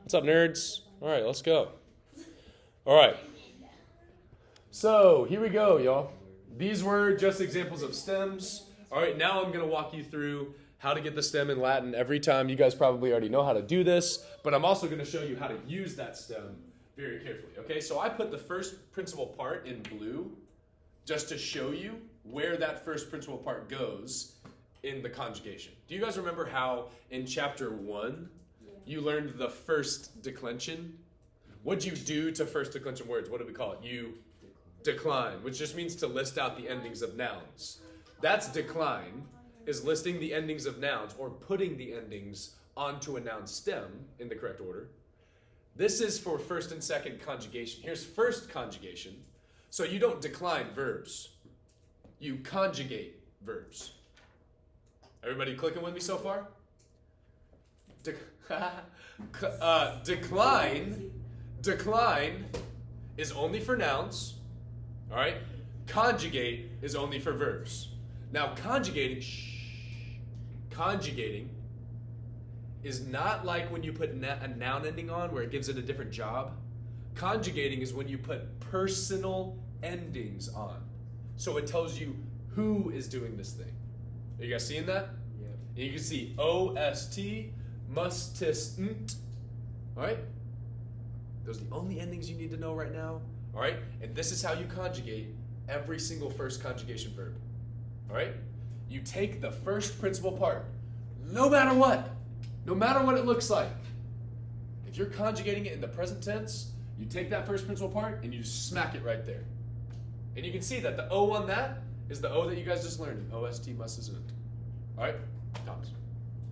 What's up, nerds? All right, let's go. All right. So here we go, y'all. These were just examples of stems. All right, now I'm going to walk you through how to get the stem in Latin every time. You guys probably already know how to do this, but I'm also going to show you how to use that stem very carefully. Okay, so I put the first principal part in blue just to show you where that first principal part goes in the conjugation. Do you guys remember how in chapter 1 you learned the first declension? What'd you do to first declension words? What do we call it? You decline, which just means to list out the endings of nouns. That's decline, is listing the endings of nouns or putting the endings onto a noun stem in the correct order. This is for first and second conjugation. Here's first conjugation. So you don't decline verbs. You conjugate verbs. Everybody clicking with me so far? Decline is only for nouns. All right? Conjugate is only for verbs. Now, conjugating is not like when you put a noun ending on where it gives it a different job. Conjugating is when you put personal endings on. So it tells you who is doing this thing. Are you guys seeing that? Yeah. You can see O-S-T, must-tis-nt. All right? Those are the only endings you need to know right now. All right? And this is how you conjugate every single first conjugation verb. All right? You take the first principal part, no matter what it looks like. If you're conjugating it in the present tense, you take that first principal part and you just smack it right there. And you can see that the O on that is the O that you guys just learned. O-S-T, must, isn't. All right? Thomas.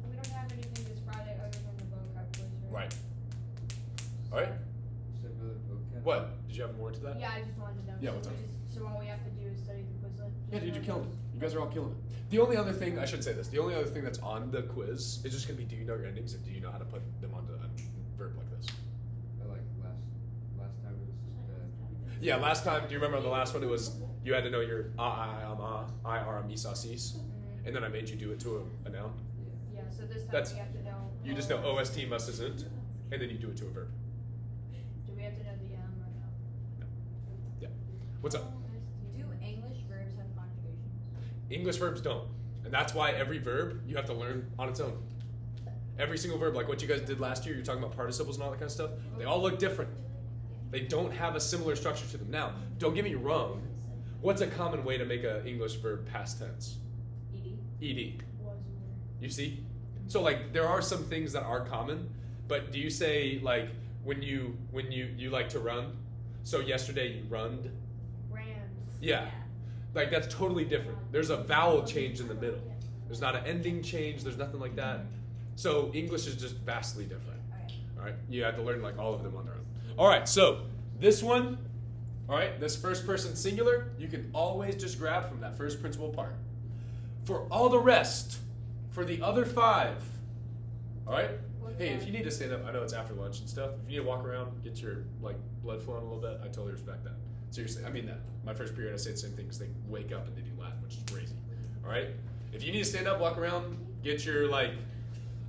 We don't have anything this Friday other than the vocab quiz, right? Right. All right? What? Did you have more to that? Yeah, I just wanted to know. Yeah, what's up? So all we have to do is study the Quizlet? Yeah, dude, you're killing it. You guys are all killing it. The only other thing, I should say this, the only other thing that's on the quiz is just going to be, do you know your endings and do you know how to put them onto a verb like this? Like last time it was Yeah, last time, do you remember on the last one, it was, you had to know your I, sa, sis, and then I made you do it to a noun. Yeah, so this time That's- we have to know. You just know OST, must, isn't, and then you do it to a verb. Do we have to know the or no? Yeah. What's up? Do English verbs have conjugations? English verbs don't. And that's why every verb you have to learn on its own. Every single verb, like what you guys did last year, you're talking about participles and all that kind of stuff, they all look different. They don't have a similar structure to them. Now, don't get me wrong. What's a common way to make an English verb past tense? ED. You see? So like there are some things that are common, but do you say like when you like to run? So yesterday you runned? Rams. Yeah. Like that's totally different. There's a vowel change in the middle. There's not an ending change, there's nothing like that. So English is just vastly different. All right? You have to learn like all of them on their own. All right, so this one, all right, this first person singular, you can always just grab from that first principal part. For all the rest, for the other 5, all right? Hey, if you need to stand up, I know it's after lunch and stuff. If you need to walk around, get your like blood flowing a little bit, I totally respect that. Seriously, I mean that. My first period, I say the same thing because they wake up and they do Latin, which is crazy. All right? If you need to stand up, walk around, get your like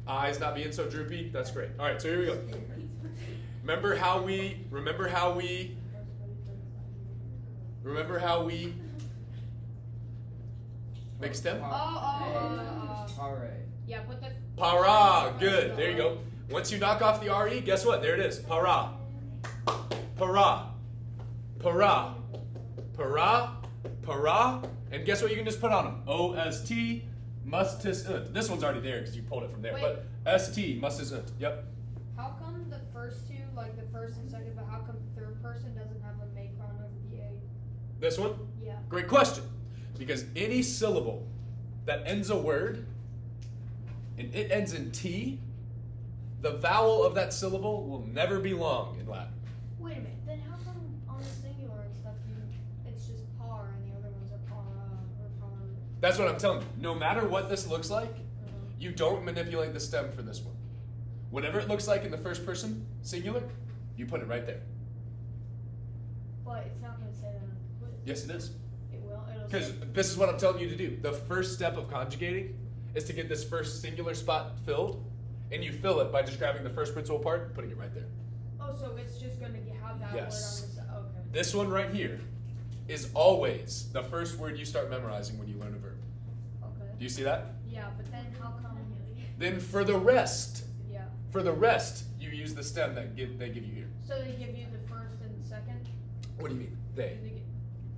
eyes not being so droopy, that's great. All right, so here we go. Remember how we make a stem? Alright. Yeah, put the... Para, good, there you go. Once you knock off the RE, guess what? There it is, para. Para. Para. Para. Para. And guess what you can just put on them? O-S-T, must, tis, unt. This one's already there because you pulled it from there. Wait. But S-T, must, is, unt. Yep. How come the first two, like the first and second, but how come third person doesn't have a macron over the A? This one? Yeah. Great question. Because any syllable that ends a word and it ends in T, the vowel of that syllable will never be long in Latin. Wait a minute, then how come on the singular and stuff it's just par and the other ones are para or par? That's what I'm telling you. No matter what this looks like, you don't manipulate the stem for this one. Whatever it looks like in the first person, singular, you put it right there. But it's not going to say that on the quiz. Yes, it is. It will. Because this is what I'm telling you to do. The first step of conjugating is to get this first singular spot filled, and you fill it by just grabbing the first principal part and putting it right there. Oh, so it's just gonna have that Yes. word on the side. Okay. This one right here is always the first word you start memorizing when you learn a verb. Okay. Do you see that? Yeah, but then how come? Then for the rest, Yeah. you use the stem that they give you here. So they give you the first and second. What do you mean? They?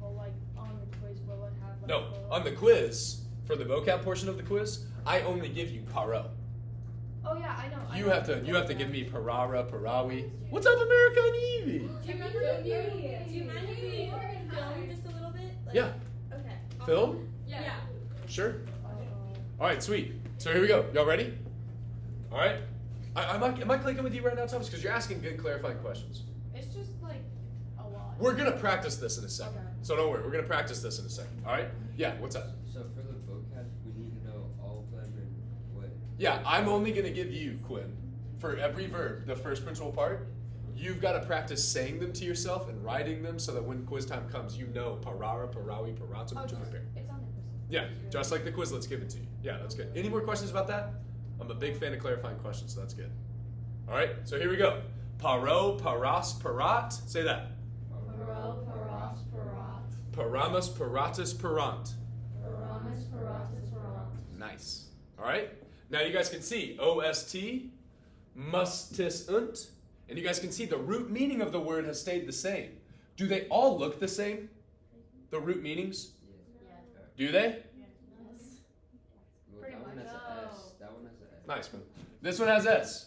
Well, like on the quiz, will it have like? No, on the quiz, for the vocab portion of the quiz, I only give you paro. Oh yeah, I know. You have to give me parara, parawi. What's up, America and Evie? Do you mind if we film just a little bit? Like, Yeah. Okay. Film? Yeah. Sure. All right, sweet. So here we go. Y'all ready? All right. Am I clicking with you right now, Thomas? Because you're asking good clarifying questions. It's just like a lot. We're gonna practice this in a second. Okay. So don't worry. We're gonna practice this in a second. All right? Yeah. What's up? So for the vocab, we need to know all of them and what. Yeah, I'm only gonna give you, Quinn, for every verb, the first principal part. You've got to practice saying them to yourself and writing them so that when quiz time comes, you know parara, parawi, paratum Oh, to prepare. it's on the quiz. Yeah, just like the quiz, let's give it to you. Yeah, that's good. Any more questions about that? I'm a big fan of clarifying questions, so that's good. All right, so here we go. Paro, paras, parat. Say that. Paro, paras, parat. Paramus, paratus, parant. Paramus, paratus, parant. Nice. All right, now you guys can see OST, mustis unt, and you guys can see the root meaning of the word has stayed the same. Do they all look the same? The root meanings? Do they? Well, Pretty that one much. has an S. That one has an S. Nice, man. This one has S.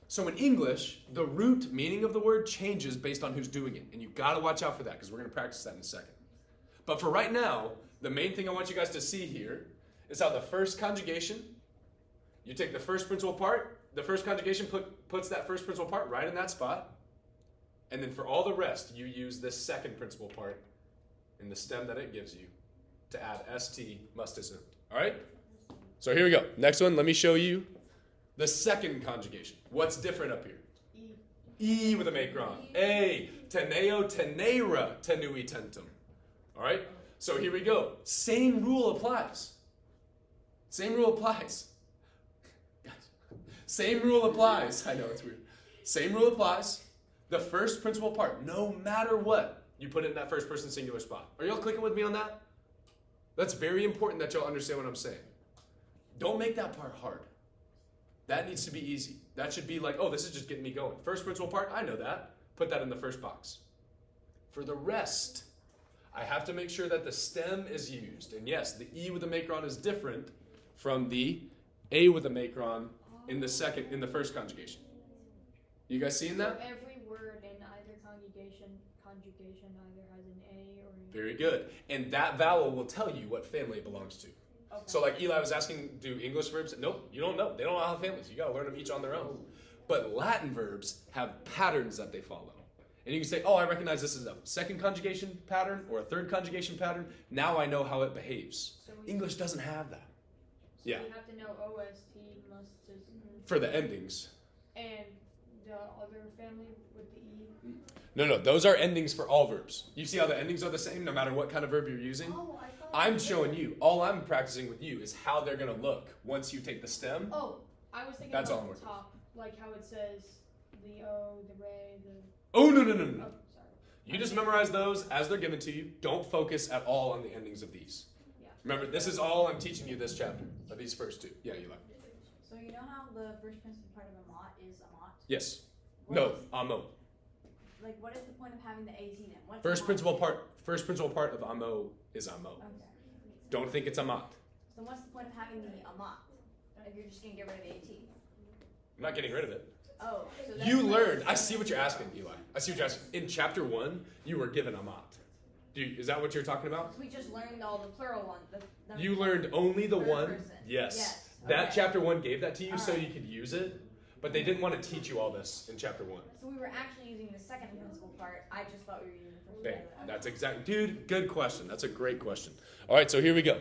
So in English, the root meaning of the word changes based on who's doing it. And you've got to watch out for that because we're going to practice that in a second. But for right now, the main thing I want you guys to see here is how the first conjugation, you take the first principal part, the first conjugation puts that first principal part right in that spot. And then for all the rest, you use this second principal part in the stem that it gives you to add st, must, is, all right? So here we go. Next one, let me show you the second conjugation. What's different up here? E with a macron. A, teneo, tenera, tenui, tentum. All right? So here we go. Same rule applies. Same rule applies. Guys, same rule applies. I know it's weird. Same rule applies. The first principal part, no matter what, you put it in that first person singular spot. Are y'all clicking with me on that? That's very important that y'all understand what I'm saying. Don't make that part hard. That needs to be easy. That should be like, oh, this is just getting me going. First principal part, I know that. Put that in the first box. For the rest, I have to make sure that the stem is used. And yes, the E with the macron is different from the A with the macron in the first conjugation. You guys seeing that? So every word in either conjugation either has an A or a. Very good. And that vowel will tell you what family it belongs to. Okay. So like Eli was asking, do English verbs? Nope, you don't know. They don't have families. You got to learn them each on their own. But Latin verbs have patterns that they follow. And you can say, oh, I recognize this is a second conjugation pattern or a third conjugation pattern. Now I know how it behaves. So English doesn't have that. So Yeah. we have to know OST, must, For the endings. and the other family with the E. No, those are endings for all verbs. You see how the endings are the same no matter what kind of verb you're using? Oh, I thought. I'm showing you. All I'm practicing with you is how they're going to look once you take the stem. Oh, I was thinking That's all I'm about the working top, like how it says the O, the Ray, the. Oh, no. Oh, sorry. You just memorize those as they're given to you. Don't focus at all on the endings of these. Yeah. Remember, this is all I'm teaching you this chapter, of these first two. Yeah, Eli. So you know how the first principal part of amat is amat? Yes. What No, is- amo. Like, what is the point of having the AT then? What's First amat? principal part of amo is amo. Okay. Don't think it's amat. So what's the point of having the amat if you're just gonna get rid of the AT? I'm not getting rid of it. Oh, so that's You like- learned. I see what you're asking, Eli. I see what you're asking. In chapter 1, you were given amat. Is that what you're talking about? So we just learned all the plural ones. You learned only the Third one. person. Yes. Yes. That Okay. chapter 1 gave that to you so Alright. you could use it, but they didn't want to teach you all this in chapter 1. So we were actually using the second principal part. I just thought we were using the first Bang. part. That's exactly, dude, good question. That's a great question. All right, so here we go.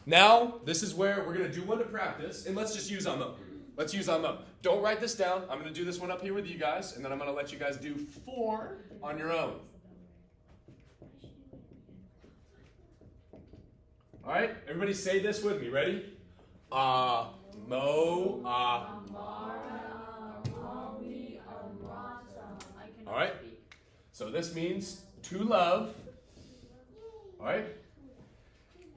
Now, this is where we're going to do one to practice, and let's just use amo. Let's use amo. Don't write this down. I'm going to do this one up here with you guys, and then I'm going to let you guys do 4 on your own. All right, everybody say this with me. Ready? Mo, All right. So this means to love. All right.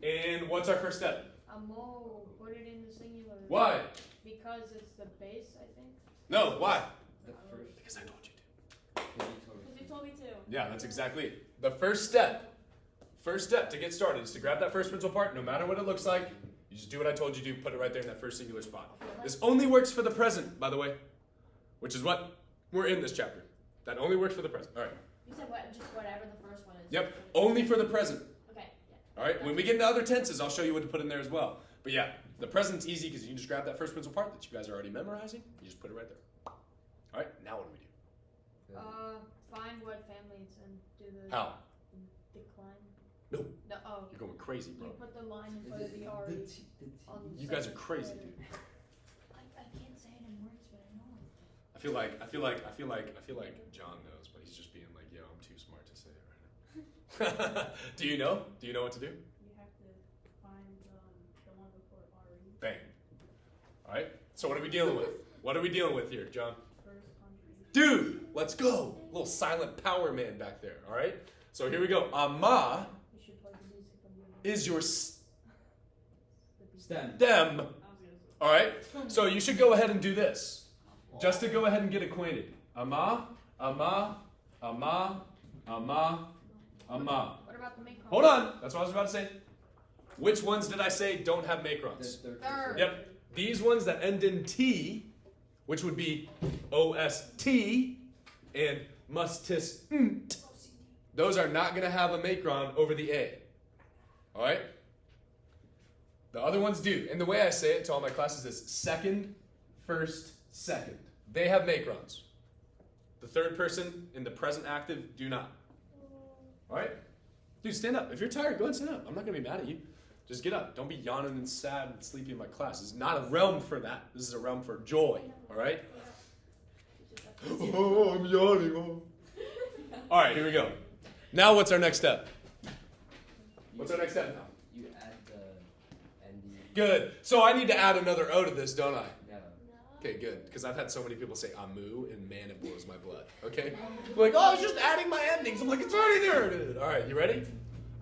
And what's our first step? Amo. Put it in the singular. Why? Because it's the base, I think. No, why? The first. Because I told you to. Because Because you told me to. Yeah, that's exactly it. The first step to get started is to grab that first principal part, no matter what it looks like. You just do what I told you to, put it right there in that first singular spot. This only works for the present, by the way, which is what we're in this chapter. That only works for the present. All right. You said what? Just whatever the first one is. Yep, only for the present. Okay. Yeah. All right, when we get into other tenses, I'll show you what to put in there as well. But yeah, the present's easy because you can just grab that first principal part that you guys are already memorizing. You just put it right there. All right, now what do we do? Find what family it's in. Do the How? decline. No. No. Oh. You're going crazy, You bro. put the line in front of the R. on the You guys are second crazy, letter. dude. I can't say it in words, but I know it. I feel like John knows, but he's just being like, yo, I'm too smart to say it right now. Do you know? Do you know what to do? You have to find the one before RE. Bang. All right. So what are we dealing with? What are we dealing with here, John? First conjugation. Dude, let's go. Little silent power man back there. All right. So here we go. Ama You should play the music from the other. is your Stem. stem. I was gonna say. All right. So you should go ahead and do this, just to go ahead and get acquainted. Ama, ama, ama, ama, ama. What about the main Hold on. That's what I was about to say. Which ones did I say don't have macrons? Third. Yep. These ones that end in T, which would be OST and mustis, those are not going to have a macron over the A. All right? The other ones do. And the way I say it to all my classes is second, first, second. They have macrons. The third person in the present active do not. All right? Dude, stand up. If you're tired, go ahead and stand up. I'm not going to be mad at you. Just get up. Don't be yawning and sad and sleepy in my class. This is not a realm for that. This is a realm for joy. All right? Oh, I'm yawning. Oh. All right, here we go. Now what's our next step? What's our next step now? You add the ending. Good. So I need to add another O to this, don't I? No. Okay, good. Because I've had so many people say amu, and man, it blows my blood. Okay? Like, oh, I was just adding my endings. I'm like, it's already there, dude. All right, you ready?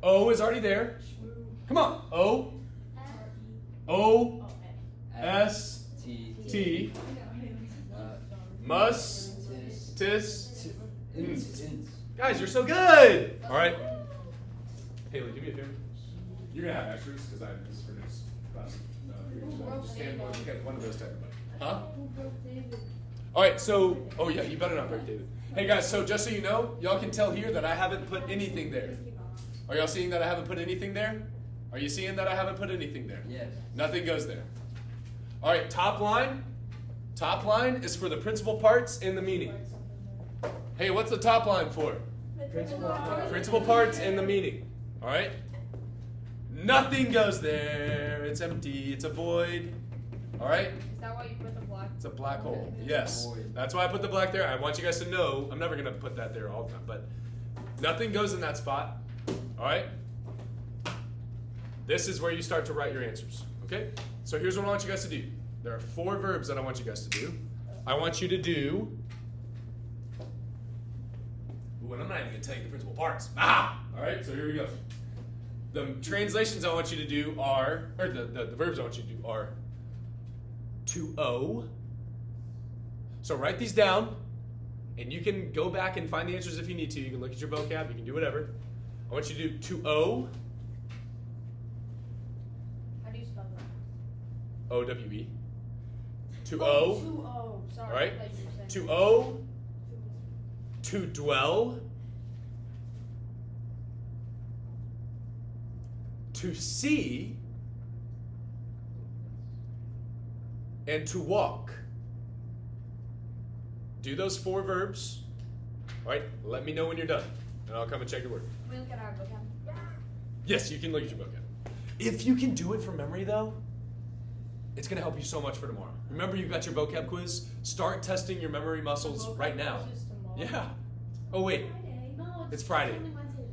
O is already there. Come on. O. O. S. T. T. Mus. Tis. Int. Guys, you're so good. All right. Haley, do me a favor. You're gonna have extras because I have this for next class. Just stand one. Okay, one of those type of money. Huh? All right. So, oh yeah, you better not break David. Hey guys, so just so you know, y'all can tell here that I haven't put anything there. Are y'all seeing that I haven't put anything there? Are you seeing that I haven't put anything there? Yes. Nothing goes there. All right, top line. Top line is for the principal parts and the meaning. Hey, what's the top line for? Principal parts and the meaning. All right? Nothing goes there. It's empty. It's a void. All right? Is that why you put the black? It's a black hole. Yes. Void. That's why I put the black there. I want you guys to know, I'm never going to put that there all the time, but nothing goes in that spot. All right? This is where you start to write your answers. Okay? So here's what I want you guys to do. There are 4 verbs that I want you guys to do. I want you to do. Ooh, and I'm not even going to tell you the principal parts. Ah! All right, so here we go. The translations I want you to do are, or the verbs I want you to do are to owe. So write these down, and you can go back and find the answers if you need to. You can look at your vocab, you can do whatever. I want you to do to owe, How do you spell that? O-W-E. To Oh, owe, 2-0. Sorry. all right? I thought you were saying- To owe, to dwell, to see, and to walk. Do those 4 verbs. All right, let me know when you're done, and I'll come and check your work. Can we look at our vocab? Yes, you can look at your vocab. If you can do it from memory, though, it's going to help you so much for tomorrow. Remember, you've got your vocab quiz. Start testing your memory muscles Vocab right now. quiz is tomorrow. Yeah. Oh, wait. No, It's Friday. only Wednesday.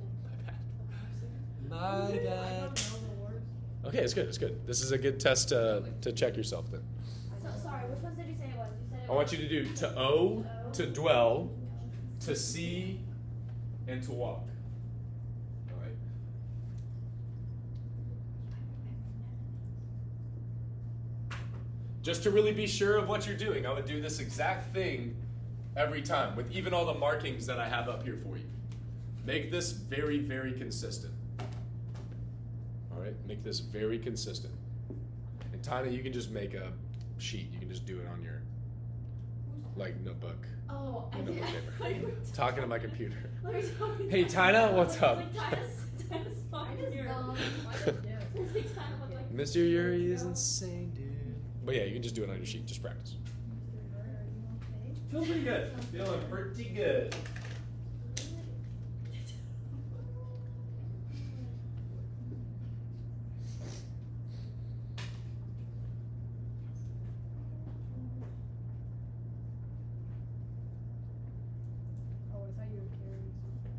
My I bad. don't know the words. Okay, it's good. It's good. This is a good test to check yourself then. I want you to do to owe, to dwell, to see, and to walk. All right. Just to really be sure of what you're doing, I would do this exact thing every time with even all the markings that I have up here for you. Make this very, very consistent. All right, make this very consistent. And Tana, you can just make a sheet. You can just do it on your notebook. Oh, I Your did. notebook paper. Talking to my computer. Let me talk to Hey you. Tina, what's up? Tina's fine here. Mr. Yuri is insane, dude. But yeah, you can just do it on your sheet. Just practice. Feeling pretty good. Feeling pretty good. Oh, I thought you were carrying something.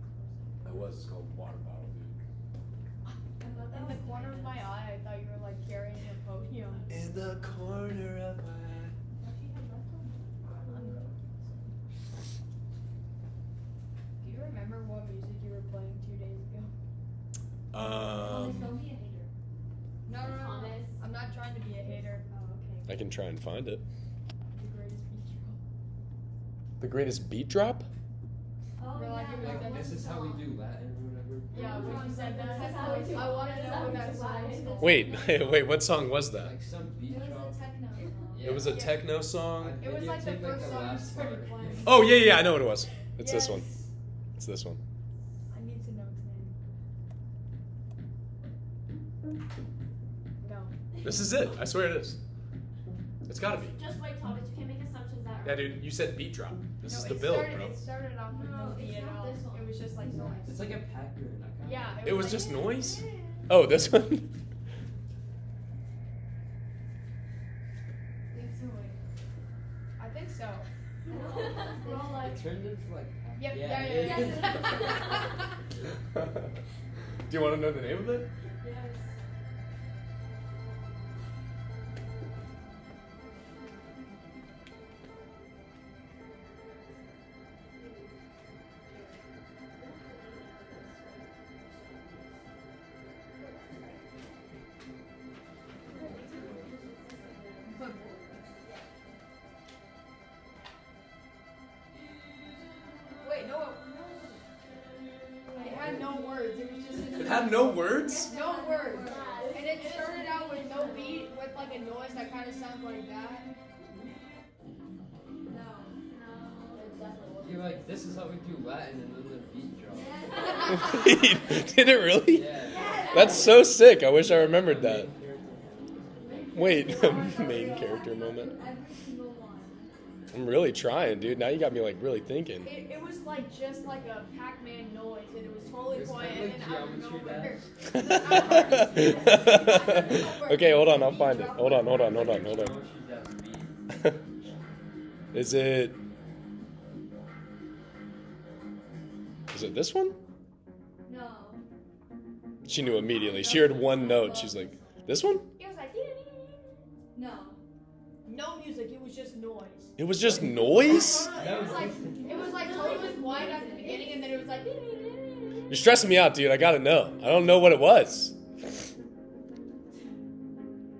That was. It's called water bottle, dude. In the corner of my eye, I thought you were like carrying a podium. In the corner of my Do you remember what music you were playing 2 days ago? Don't be a hater. No. I'm not trying to be a hater. Oh, okay. I can try and find it. The greatest beat drop. The greatest beat drop? Oh, We're like, yeah. like, This is how we do Latin or whatever. Yeah, when you said that, That's how we do I want to it. know what that song is called. Wait, what song was that? Like some It beat was drop. a techno song. Yeah. It was a techno song. It was like the Videotape, first the song you last started part. playing. Oh yeah, I know what it was. It's this one. Yes. It's this one. I need to know its name. No. This is it. I swear it is. It's gotta be. Just wait, Thomas. You can't make assumptions that Yeah, dude, you said beat drop. This No, is the it build, started, bro. It started off with No, no beat it's at not all. this one. It was just like noise. It's like a Pac-Man. Yeah. It was like, just noise? Oh, this one? I think so. We're all like, It turned into like. Yep, Yeah. yeah. Do you want to know the name of it? Yes. Wait, no. It had no words. It was just. It had no words? No words. And it started out with no beat, with like a noise that kind of sounds like that. You're like, this is how we do Latin, and then the beat drop. Wait, did it really? Yeah. That's so sick. I wish I remembered that. Wait, main character moment. every single one. I'm really trying, dude. Now you got me like really thinking. It was like just like a Pac-Man noise, and it was totally It's quiet, kinda and like then out of Geometry nowhere. Okay, hold on. I'll find it. Hold on. Geometry Dash beat. Is it this one? No. She knew immediately. She heard one note. She's like, this one? It was like No. no music. It was just noise. It was just noise? It was like totally quiet at the beginning, and then it was like. You're stressing me out, dude. I gotta know. I don't know what it was.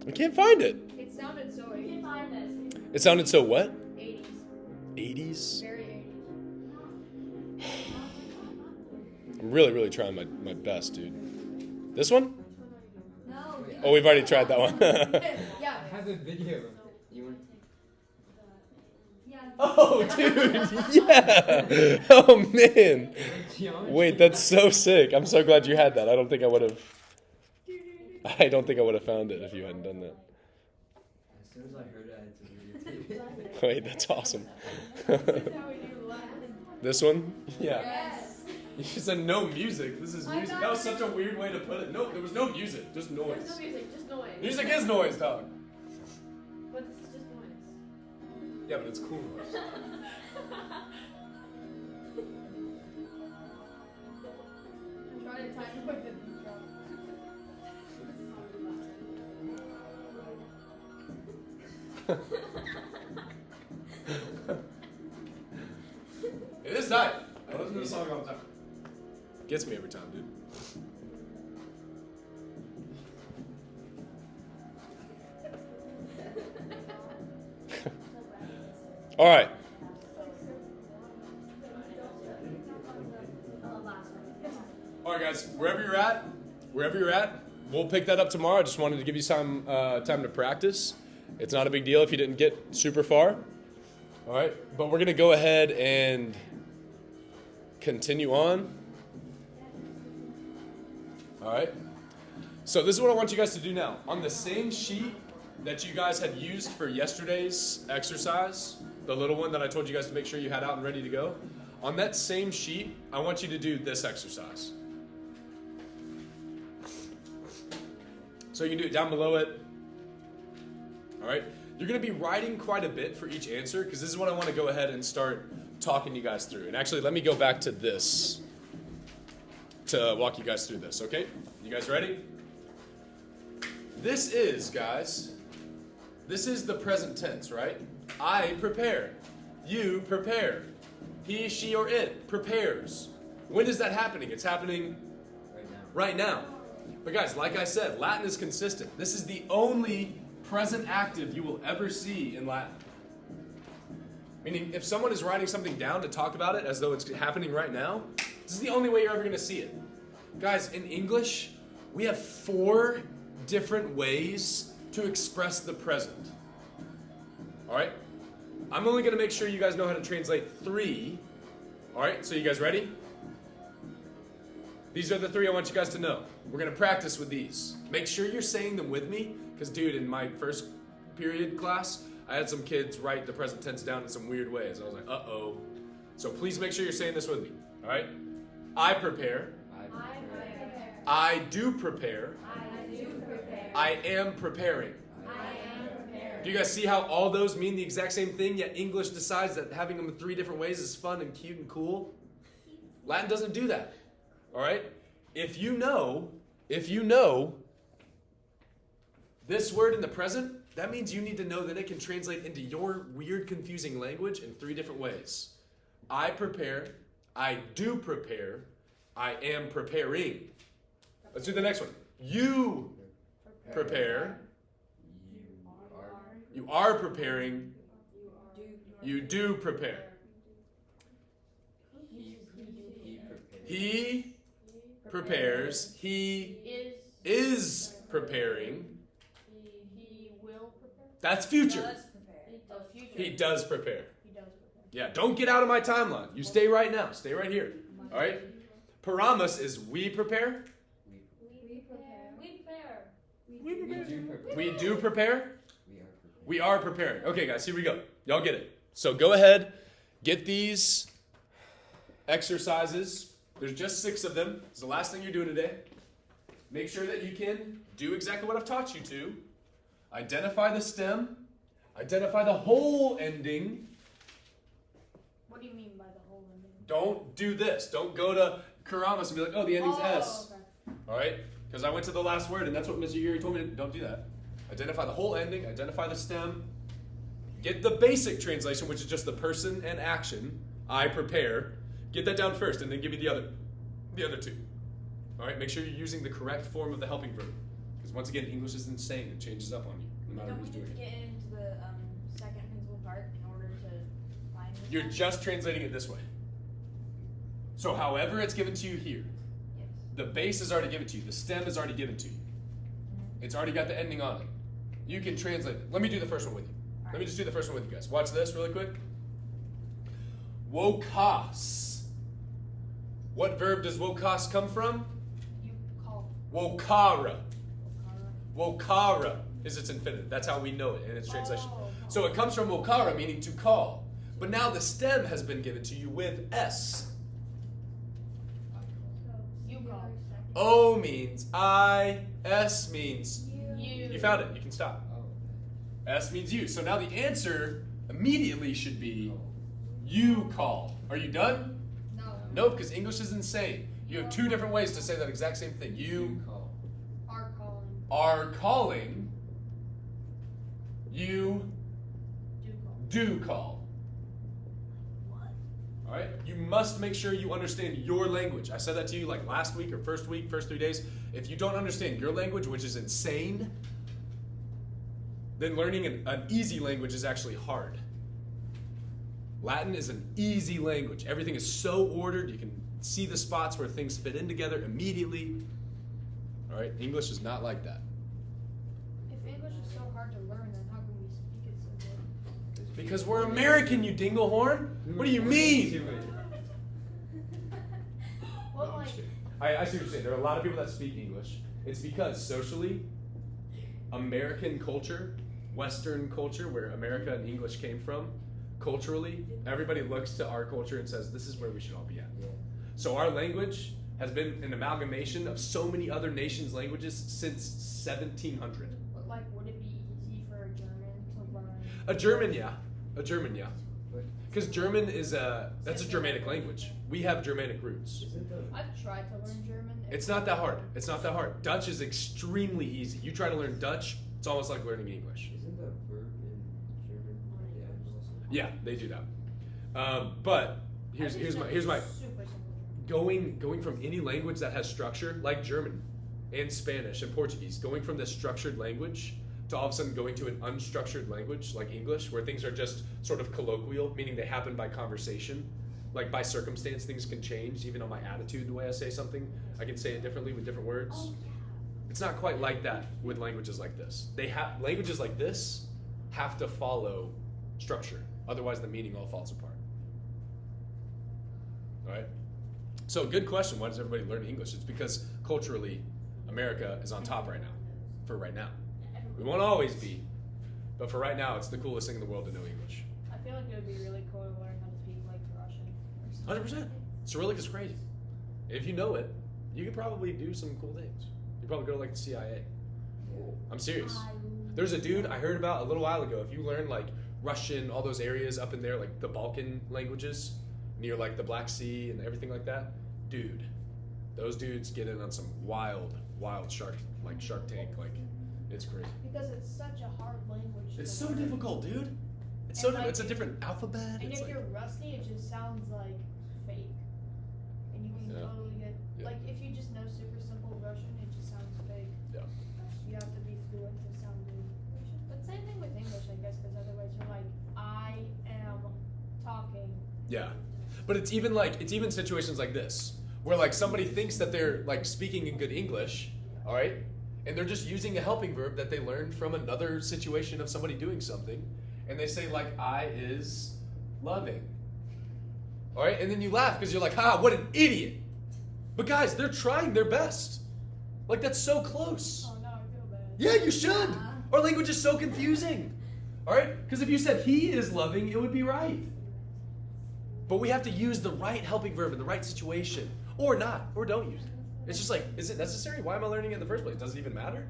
I can't find it. It sounded so you can 80s. find this. It sounded so what? 80s. 80s? Very 80s. I'm really, really trying my best, dude. This one? No. Oh, we've already tried that one. Yeah. I have a video. You want? Yeah. Oh, dude. Yeah. Oh, man. Geometry Wait, that's so sick. I'm so glad you had that. I don't think I would have found it if you hadn't done that. As soon as I heard it, I had to videotape it. Wait, that's awesome. That's how we do Latin. This one? Yeah. Yes. You said no music. This is I music. thought That was it such a weird way to put it. No, there was no music. Just There's no noise. music, just noise. Music is noise, dog. But this is just noise. Yeah, but it's cool noise. Try to time it with the beat drop. It is tight. I listen to the song all the time. Gets me every time, dude. All right. All right, guys. Wherever you're at, we'll pick that up tomorrow. I just wanted to give you some time to practice. It's not a big deal if you didn't get super far. All right, but we're gonna go ahead and continue on. All right. So this is what I want you guys to do now. On the same sheet that you guys had used for yesterday's exercise, the little one that I told you guys to make sure you had out and ready to go, on that same sheet, I want you to do this exercise. So you can do it down below it. All right. You're going to be writing quite a bit for each answer because this is what I want to go ahead and start talking you guys through. And actually, let me go back to this to walk you guys through this, okay? You guys ready? This is, guys, this is the present tense, right? I prepare. You prepare. He, she, or it prepares. When is that happening? It's happening right now. But guys, like I said, Latin is consistent. This is the only present active you will ever see in Latin. Meaning, if someone is writing something down to talk about it as though it's happening right now, this is the only way you're ever going to see it. Guys, in English, we have 4 different ways to express the present. All right? I'm only going to make sure you guys know how to translate 3. All right? So you guys ready? These are the 3 I want you guys to know. We're going to practice with these. Make sure you're saying them with me. Because, dude, in my first period class, I had some kids write the present tense down in some weird ways. I was like, uh-oh. So please make sure you're saying this with me. All right? I prepare. I do prepare. I am preparing. Do you guys see how all those mean the exact same thing, yet English decides that having them in 3 different ways is fun and cute and cool? Latin doesn't do that. All right? If you know this word in the present, that means you need to know that it can translate into your weird, confusing language in 3 different ways. I prepare. I do prepare. I am preparing. Let's do the next one. You prepare. You are preparing. You do prepare. He prepares. He is preparing. He will prepare. That's future. He He does prepare. He does prepare. Yeah, don't get out of my timeline. You stay right now. Stay right here. All right? Paramus is we prepare. We prepare. We do prepare. We are prepared. We are preparing. Okay, guys, here we go. Y'all get it. So go ahead, get these exercises. There's just 6 of them. It's the last thing you're doing today. Make sure that you can do exactly what I've taught you to. Identify the stem. Identify the whole ending. What do you mean by the whole ending? Don't do this. Don't go to Karamas and be like, oh, the ending's S. Okay. All right? Because I went to the last word, and that's what Mr. Yuri told me to don't do that. Identify the whole ending. Identify the stem. Get the basic translation, which is just the person and action. I prepare. Get that down first, and then give me the other 2. All right? Make sure you're using the correct form of the helping verb. Because once again, English is insane. It changes up on you, no matter Don't we who's need doing to it. get into the second principal part in order to find this You're one? just translating it this way. So however it's given to you here, Yes. the base is already given to you. The stem is already given to you. It's already got the ending on it. You can translate it. Let me do the first one with you. Let me just do the first one with you guys. Watch this really quick. Wokas. What verb does wokas come from? You call. Wokara. Wokara is its infinitive. That's how we know it in its translation. Oh. So it comes from wokara, meaning to call. But now the stem has been given to you with S. You call. O means I. S means You. you found it. You can stop. Oh. S means you. So now the answer immediately should be you call. Are you done? No. Nope, because English is insane. You have 2 different ways to say that exact same thing. You call. Are calling. are calling. You Do call. do call. What? All All right? You must make sure you understand your language. I said that to you like last week or first 3 days. If you don't understand your language, which is insane, then learning an easy language is actually hard. Latin is an easy language. Everything is so ordered. You can see the spots where things fit in together immediately. All right? English is not like that. If English is so hard to learn, then how can we speak it so good? Because we're American, you dinglehorn. What do you mean? Well, like, I see what you're saying. There are a lot of people that speak English. It's because socially, American culture, Western culture, where America and English came from, culturally, everybody looks to our culture and says, this is where we should all be at. Yeah. So our language has been an amalgamation of so many other nations' languages since 1700. but like, would it be easy for a German to learn? A German, yeah. A German, yeah. But Because German is that's a Germanic language. We have Germanic roots. isn't the I've tried to learn German. It's not that hard. It's not that hard. Dutch is extremely easy. You try to learn Dutch, it's almost like learning English. isn't the verb in German the adversal? Yeah, they do that. But here's my Super simple. going from any language that has structure, like German and Spanish and Portuguese, going from this structured language to all of a sudden going to an unstructured language like English, where things are just sort of colloquial, meaning they happen by conversation. Like by circumstance, things can change. Even on my attitude, the way I say something, I can say it differently with different words. It's not quite like that with languages like this. Languages like this have to follow structure. Otherwise, the meaning all falls apart. All right? So, good question. Why does everybody learn English? It's because culturally, America is on top right now. For right now. We won't always be. But for right now, it's the coolest thing in the world to know English. I feel like it would be really cool to learn how to speak like Russian or something. 100%. Cyrillic is crazy. If you know it, you could probably do some cool things. You probably go to like the CIA. I'm serious. There's a dude I heard about a little while ago. If you learn like Russian, all those areas up in there, like the Balkan languages, near like the Black Sea and everything like that, dude, those dudes get in on some wild Shark Tank. Like, it's crazy. Because it's such a hard language. It's to so learn. difficult, dude. It's And so like- it's a different alphabet. And It's if like, you're rusty, it just sounds like fake. And you can Yeah. totally get Yeah. like if you just know super simple Russian, it just sounds fake. Yeah. You have to be fluent to sound good. But same thing with English, I guess, because otherwise you're like, I am talking. Yeah, but it's even situations like this where like somebody thinks that they're like speaking in good English, all right, and they're just using a helping verb that they learned from another situation of somebody doing something, and they say like I is loving, all right, and then you laugh because you're like, ha, what an idiot. But guys, they're trying their best. Like that's so close. Oh no, I feel bad. Yeah, you should. Our language is so confusing. All right? Because if you said he is loving, it would be right. But we have to use the right helping verb in the right situation. Or not. Or don't use it. It's just like, is it necessary? Why am I learning it in the first place? Does it even matter?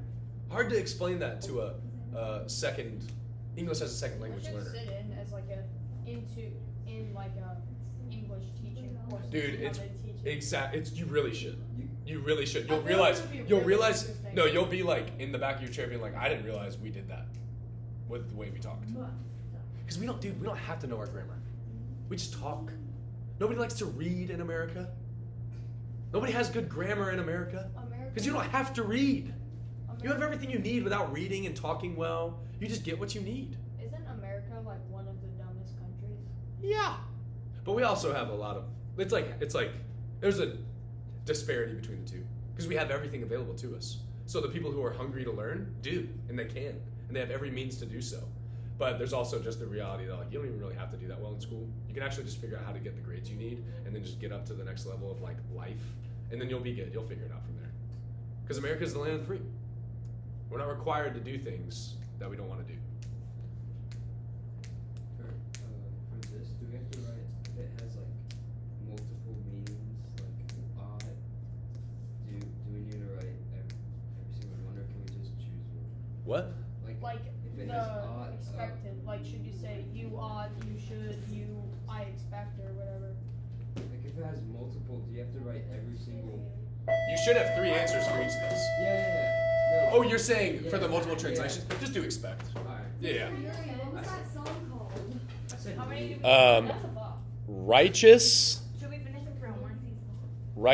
Hard to explain that to a second, English as a second language I should learner. sit in as like a English teaching course. Dude, it's you really should. You really should. I You'll feel like realize. it would be You'll really realize. interesting. No, you'll be like in the back of your chair, being like, I didn't realize we did that with the way we talked. Because we don't have to know our grammar. We just talk. Nobody likes to read in America. Nobody has good grammar in America. Because you don't have to read. You have everything you need without reading and talking well. You just get what you need. Isn't America like one of the dumbest countries? Yeah. But we also have a lot of it's like there's a disparity between the two. Because we have everything available to us. So the people who are hungry to learn do, and they can. And they have every means to do so. But there's also just the reality that like you don't even really have to do that well in school. You can actually just figure out how to get the grades you need and then just get up to the next level of like life. And then you'll be good. You'll figure it out from there. Because America is the land of the free. We're not required to do things that we don't want to do. For this, do we have to write if it has like multiple meanings, like odd? Do we need to write every single one, or can we just choose one? What? Like if it the has odd, expected. Like should you say you ought, you should, you I expect, or whatever? like if it has multiple, do you have to write every single? You should have 3 answers for each of these. Yeah. No. Oh, you're saying for the multiple Yeah. translations? Just do expect. Alright. Yeah. What was that song called? I said How many do we Um, That's a lot. righteous,